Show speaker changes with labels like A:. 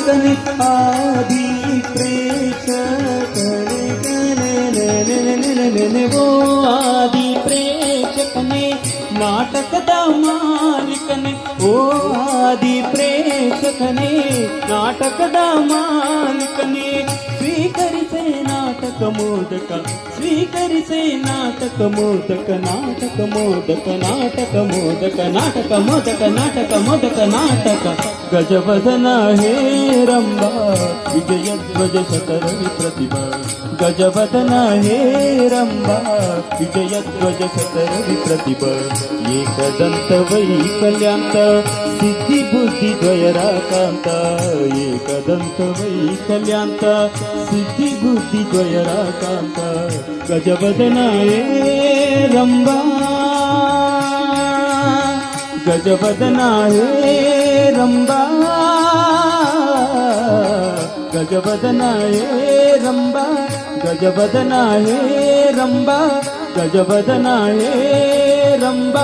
A: ಮಾಲಿಕನೆ ಆದಿ ಪ್ರೇಕ್ಷಕನೇ ಓ ಆದಿ ಪ್ರೇಕ್ಷಕನೇ ನಾಟಕದ ಮಾಲಿಕನೇ ಓ ಆದಿ ಪ್ರೇಕ್ಷಕನೇ ನಾಟಕದ ಮಾಲಿಕನೇ ಸ್ವೀಕರಿಸೆ ನಾಟಕ ಮೋದಕ ಸ್ವೀಕರಿಸೆ ನಾಟಕ ಮೋದಕ ನಾಟಕ ಮೋದಕ ನಾಟಕ ಮೋದಕ ನಾಟಕ ಮೋದಕ ನಾಟಕ ಮೋದಕ ನಾಟಕ ಗಜವದನ ಹೇ ರಂಭ ವಿಜಯಧ್ವಜ ಶತರವಿ ಪ್ರತಿಭಾ ಗಜವದನ ಹೇ ರಂಭ ವಿಜಯಧ್ವಜ ಶತರವಿ ಪ್ರತಿಭಾ ಏಕದಂತ ವೈಕಲ್ಯಾಂತ ಸಿದ್ಧಿ ಬುದ್ಧಿ ದ್ವಯರಾಕಾಂತ ಏಕದಂತ ವೈಕಲ್ಯಾಂತ ಸಿದ್ಧಿ ಬುದ್ಧಿ ದ್ವಯರಾಕಾಂತ ಗಜವದನ ಹೇ ರಂಭ ಗಜವದನ ಹೇ ರಂಭ ಗಜವದನ ಹೇ ರಂಭ ಗಜವದನ ಹೇ ರಂಭ ಗಜವದನ ಹೇ ರಂಭ